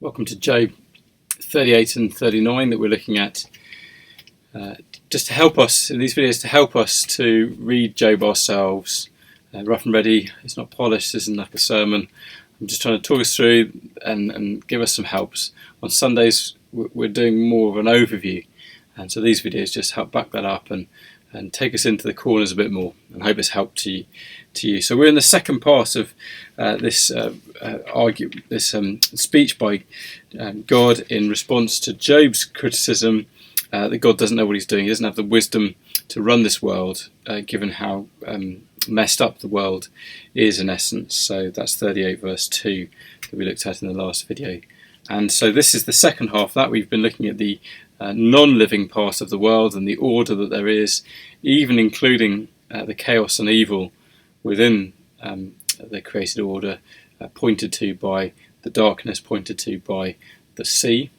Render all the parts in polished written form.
Welcome to Job 38 and 39 that we're looking at just to help us in these videos, to help us to read Job ourselves. Rough and ready, it's not polished, this isn't like a sermon. I'm just trying to talk us through and give us some helps. On Sundays we're doing more of an overview, and so these videos just help back that up and take us into the corners a bit more, and hope it's helped to you. So we're in the second part of this speech by God in response to Job's criticism that God doesn't know what he's doing. He doesn't have the wisdom to run this world, given how messed up the world is in essence. So that's 38 verse 2 that we looked at in the last video. And so this is the second half of that. We've been looking at the non-living part of the world and the order that there is, even including the chaos and evil within the created order, pointed to by the darkness, pointed to by the sea,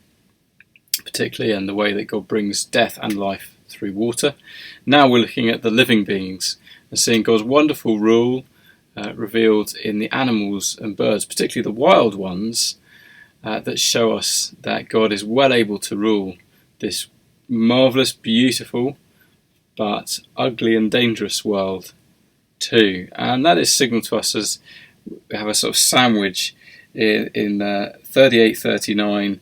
particularly, and the way that God brings death and life through water. Now we're looking at the living beings and seeing God's wonderful rule revealed in the animals and birds, particularly the wild ones, that show us that God is well able to rule this marvellous, beautiful, but ugly and dangerous world too. And that is signalled to us as we have a sort of sandwich in 38, 39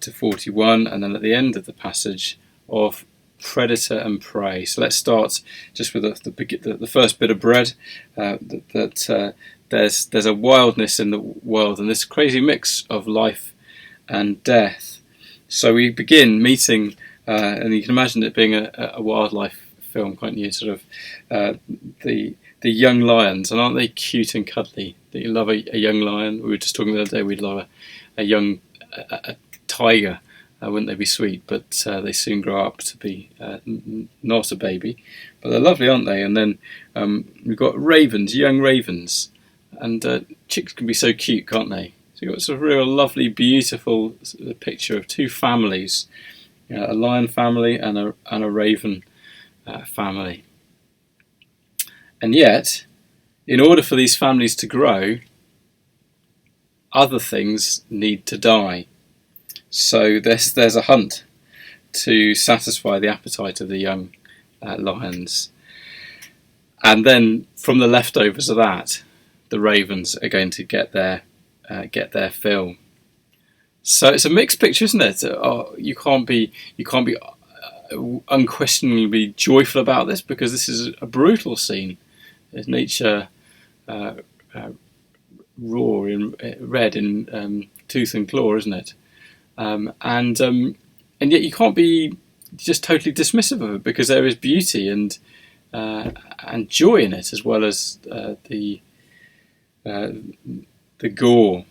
to 41, and then at the end of the passage of predator and prey. So let's start just with the first bit of bread, that there's a wildness in the world and this crazy mix of life and death. So we begin meeting, and you can imagine it being a wildlife film, can't you? Sort of the young lions, and aren't they cute and cuddly? That you love a young lion. We were just talking the other day, we'd love a young tiger. Wouldn't they be sweet? But they soon grow up to be not a baby. But they're lovely, aren't they? And then we've got ravens, young ravens. And chicks can be so cute, can't they? So you've got sort of real lovely, beautiful picture of two families, a lion family and a raven family. And yet, in order for these families to grow, other things need to die. So there's a hunt to satisfy the appetite of the young lions. And then from the leftovers of that, the ravens are going to get their fill. So it's a mixed picture, isn't it? You can't be unquestionably joyful about this, because this is a brutal scene. There's nature raw in red in tooth and claw, isn't it? And yet you can't be just totally dismissive of it, because there is beauty and joy in it, as well as the gore.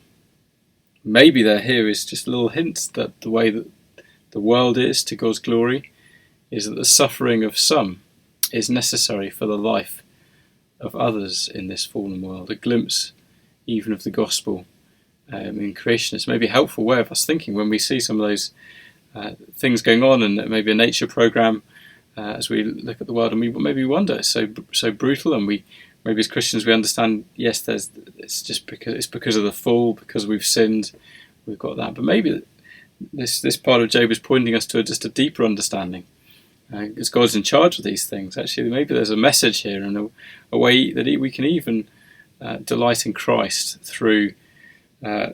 Maybe here is just a little hint that the way that the world is to God's glory is that the suffering of some is necessary for the life of others in this fallen world. A glimpse even of the gospel in creation is maybe a helpful way of us thinking when we see some of those things going on, and maybe a nature program as we look at the world, and we wonder, it's so brutal, and we maybe as Christians we understand, yes, it's because of the fall, because we've sinned, we've got that. But maybe this part of Job is pointing us to just a deeper understanding, because God's in charge of these things. Actually, maybe there's a message here, and a way that we can even delight in Christ through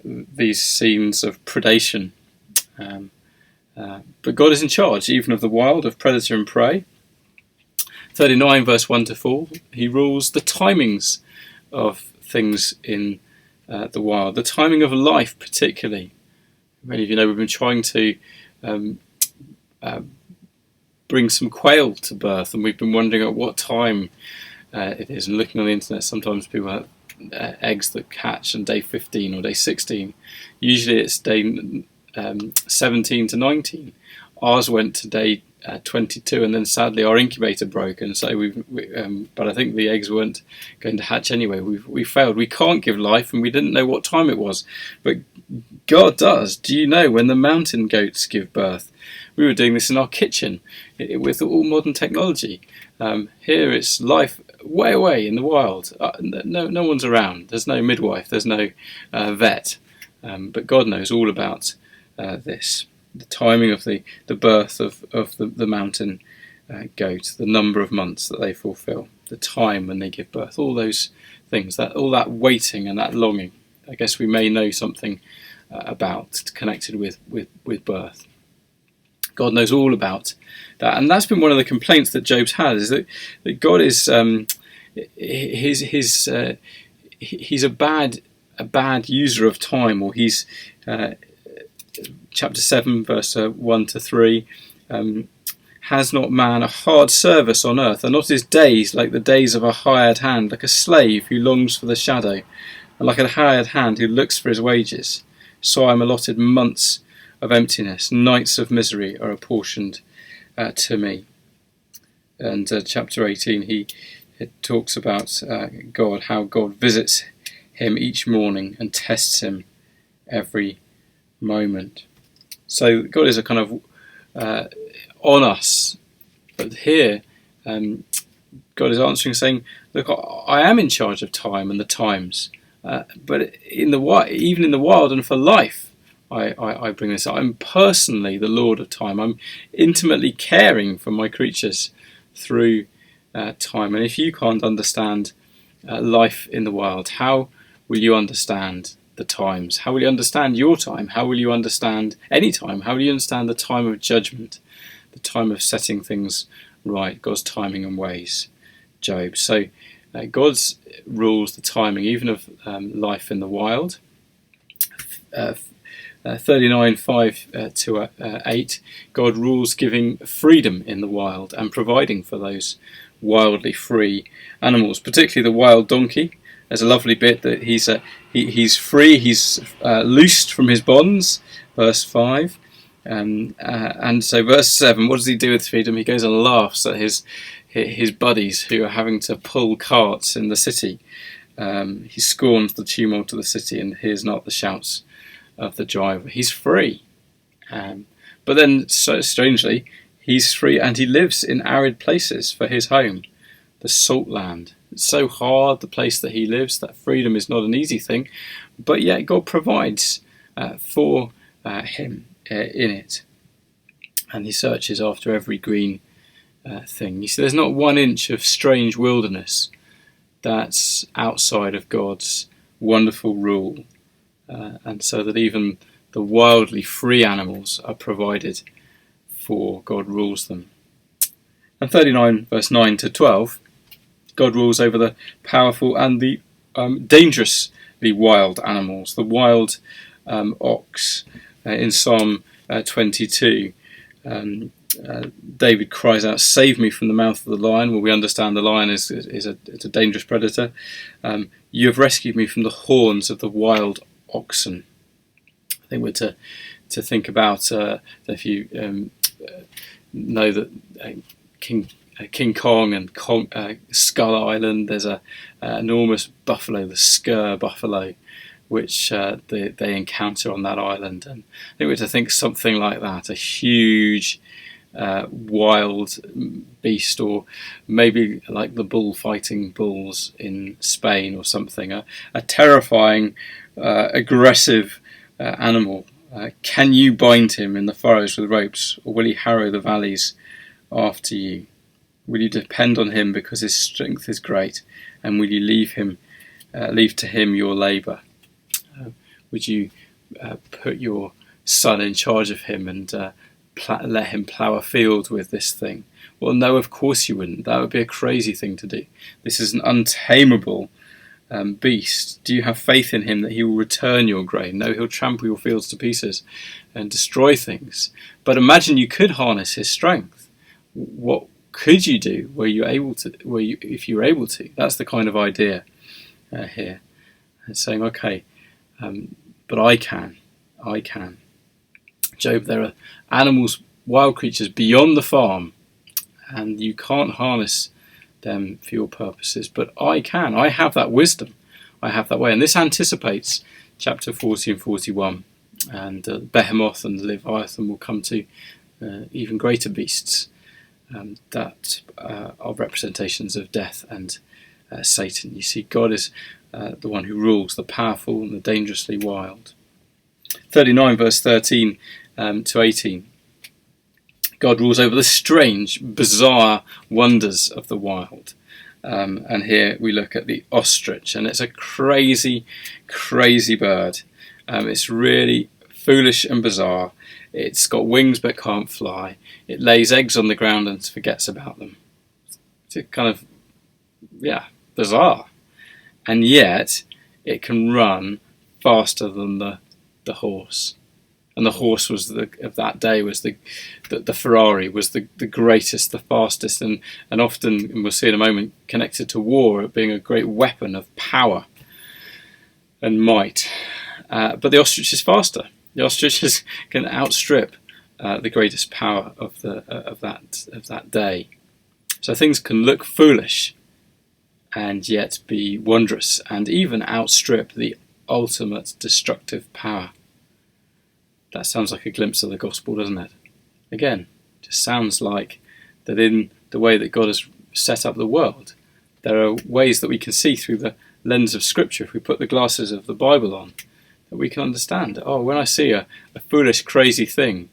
these scenes of predation. But God is in charge even of the wild, of predator and prey. 39 verse 1 to 4, he rules the timings of things in the wild, the timing of life particularly. Many of you know we've been trying to bring some quail to birth, and we've been wondering at what time it is, and looking on the internet, sometimes people have eggs that hatch on day 15 or day 16. Usually it's day 17 to 19. Ours went to day 22, and then sadly our incubator broke, and so but I think the eggs weren't going to hatch anyway. We failed. We can't give life, and we didn't know what time it was, but God does. Do you know when the mountain goats give birth? We were doing this in our kitchen with all modern technology. Here it's life way away in the wild. No one's around. There's no midwife. There's no vet. But God knows all about this. The timing of the birth of the mountain goat, the number of months that they fulfill, the time when they give birth, all those things, all that waiting and that longing. I guess we may know something about connected with birth. God knows all about that, and that's been one of the complaints that Job's had, is that God is he's a bad user of time, or he's chapter 7 verse 1 to 3. Has not man a hard service on earth? Are not his days like the days of a hired hand, like a slave who longs for the shadow, and like a hired hand who looks for his wages? So I am allotted months of emptiness, nights of misery are apportioned to me. And chapter 18, it talks about God, how God visits him each morning and tests him every moment. So God is a kind of on us, but here God is answering, saying, look, I am in charge of time and the times, but even in the wild and for life, I bring this up. I'm personally the Lord of time. I'm intimately caring for my creatures through time. And if you can't understand life in the wild, how will you understand the times? How will you understand your time? How will you understand any time? How will you understand the time of judgment, the time of setting things right, God's timing and ways? Job. So God's rules the timing even of life in the wild. 39, 5 to 8, God rules giving freedom in the wild and providing for those wildly free animals, particularly the wild donkey. There's a lovely bit that he's free, he's loosed from his bonds, verse 5. And so verse 7, what does he do with freedom? He goes and laughs at his buddies who are having to pull carts in the city. He scorns the tumult of the city and hears not the shouts of the driver. He's free. But then, so strangely, he's free and he lives in arid places for his home, the salt land. It's so hard, the place that he lives, that freedom is not an easy thing, but yet God provides for him in it. And he searches after every green thing. You see, there's not 1 inch of strange wilderness that's outside of God's wonderful rule. And so that even the wildly free animals are provided for. God rules them. And 39 verse 9 to 12, God rules over the powerful and the dangerously wild animals. The wild ox in Psalm 22. David cries out, "Save me from the mouth of the lion." Well, we understand the lion is a dangerous predator. You have rescued me from the horns of the wild oxen. I think we're to think about if you know that King Kong and Skull Island, there's a enormous buffalo, the Skur buffalo, which they encounter on that island. And I think we're to think something like that, a huge wild beast, or maybe like the bullfighting bulls in Spain or something, a terrifying, aggressive animal. Can you bind him in the furrows with ropes, or will he harrow the valleys after you? Will you depend on him because his strength is great, and will you leave to him your labour? Would you put your son in charge of him and let him plough a field with this thing? Well, no, of course you wouldn't. That would be a crazy thing to do. This is an untamable beast. Do you have faith in him that he will return your grain? No, he'll trample your fields to pieces and destroy things. But imagine you could harness his strength. What could you do if you were able to? That's the kind of idea here. And saying, okay, but I can. Job, there are animals, wild creatures beyond the farm, and you can't harness them for your purposes, but I can. I have that wisdom. I have that way. And this anticipates chapter 40 and 41. And Behemoth and Leviathan will come to even greater beasts that are representations of death and Satan. You see, God is the one who rules the powerful and the dangerously wild. 39 verse 13 to 18. God rules over the strange, bizarre wonders of the wild. And here we look at the ostrich, and it's a crazy, crazy bird. It's really foolish and bizarre. It's got wings but can't fly. It lays eggs on the ground and forgets about them. It's kind of, bizarre. And yet, it can run faster than the horse. And the horse of that day was the Ferrari, was the greatest, the fastest, and often, and we'll see in a moment, connected to war, being a great weapon of power and might. But the ostrich is faster. The ostrich can outstrip the greatest power of that day. So things can look foolish and yet be wondrous, and even outstrip the ultimate destructive power. That sounds like a glimpse of the gospel, doesn't it? Again, just sounds like that in the way that God has set up the world, there are ways that we can see through the lens of Scripture, if we put the glasses of the Bible on, that we can understand. Oh, when I see a foolish, crazy thing,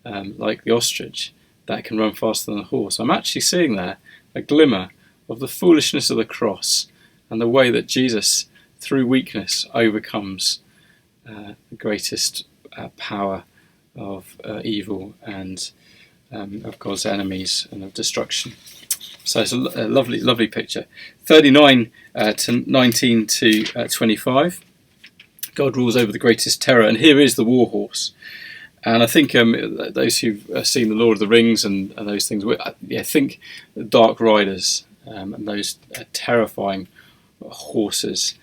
like the ostrich, that can run faster than a horse, I'm actually seeing there a glimmer of the foolishness of the cross and the way that Jesus, through weakness, overcomes the greatest power of evil and of God's enemies and of destruction. So it's a lovely, lovely picture. 39 to 19 to 25. God rules over the greatest terror, and here is the war horse. And I think those who've seen The Lord of the Rings and those things, think Dark Riders and those terrifying horses.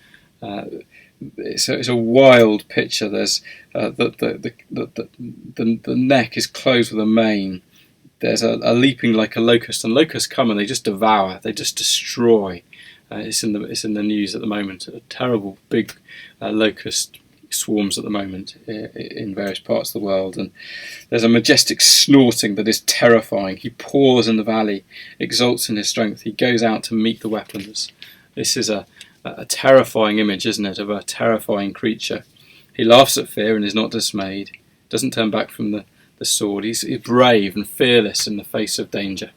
It's a wild picture. There's the neck is closed with a mane. There's a leaping like a locust, and locusts come and they just devour, they just destroy. It's in the news at the moment. A terrible big locust swarms at the moment in various parts of the world, and there's a majestic snorting that is terrifying. He paws in the valley, exults in his strength. He goes out to meet the weapons. This is a terrifying image, isn't it, of a terrifying creature. He laughs at fear and is not dismayed, doesn't turn back from the sword. He's brave and fearless in the face of danger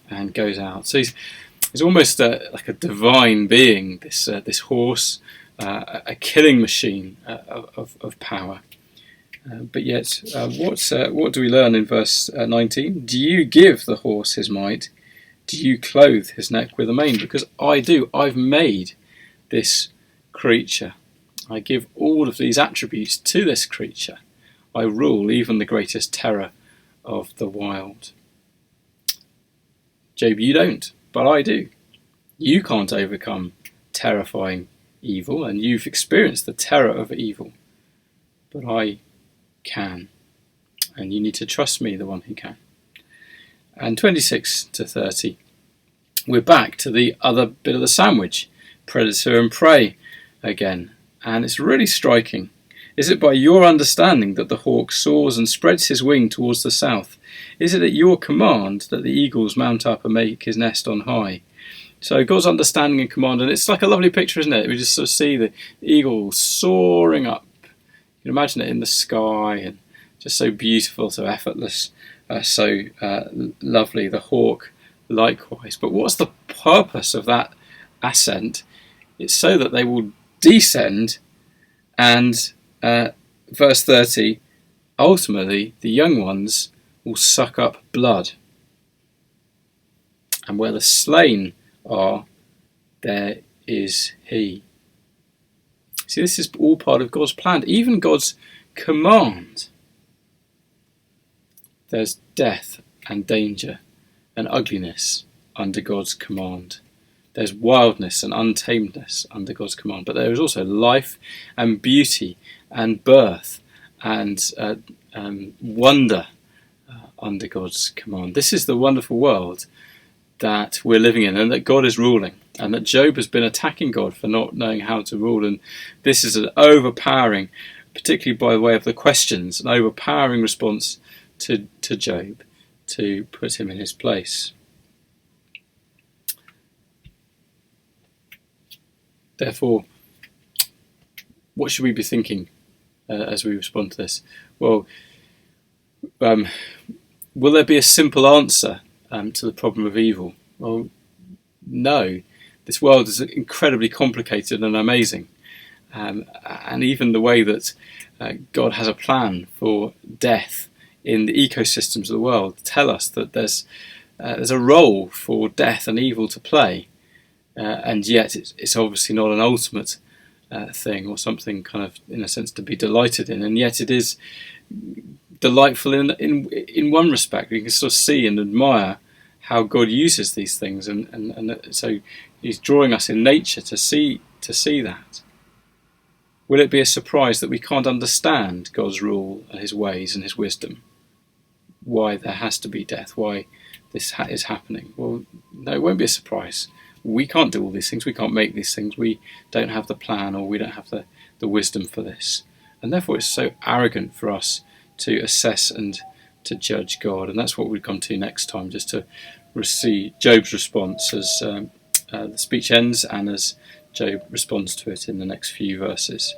and goes out. So he's almost like a divine being, this horse, a killing machine of power. But yet, what do we learn in verse 19? Do you give the horse his might? Do you clothe his neck with a mane? Because I do. I've made this creature. I give all of these attributes to this creature. I rule even the greatest terror of the wild. Job, you don't, but I do. You can't overcome terrifying evil, and you've experienced the terror of evil, but I can, and you need to trust me, the one who can. And 26 to 30, we're back to the other bit of the sandwich, predator and prey again, and it's really striking. Is it by your understanding that the hawk soars and spreads his wing towards the south? Is it at your command that the eagles mount up and make his nest on high? So God's understanding and command, and it's like a lovely picture, isn't it? We just sort of see the eagle soaring up. You can imagine it in the sky, and just so beautiful, so effortless, so lovely. The hawk likewise. But what's the purpose of that ascent? It's so that they will descend, and verse 30, ultimately the young ones will suck up blood. And where the slain are, there is he. See, this is all part of God's plan, even God's command. There's death and danger and ugliness under God's command. There's wildness and untamedness under God's command, but there is also life and beauty and birth and wonder under God's command. This is the wonderful world that we're living in, and that God is ruling, and that Job has been attacking God for not knowing how to rule, and this is an overpowering, particularly by way of the questions, an overpowering response to Job to put him in his place. Therefore, what should we be thinking as we respond to this. Well, will there be a simple answer to the problem of evil? Well, no. This world is incredibly complicated and amazing. And even the way that God has a plan for death in the ecosystems of the world tell us that there's a role for death and evil to play, and yet it's obviously not an ultimate thing or something kind of, in a sense, to be delighted in, and yet it is delightful in one respect. You can sort of see and admire how God uses these things, and so He's drawing us in nature to see that. Will it be a surprise that we can't understand God's rule and His ways and His wisdom? Why there has to be death? Why this is happening? Well, no, it won't be a surprise. We can't do all these things. We can't make these things. We don't have the plan, or we don't have the wisdom for this. And therefore it's so arrogant for us to assess and to judge God. And that's what we come to next time, just to see Job's response as the speech ends and as Job responds to it in the next few verses.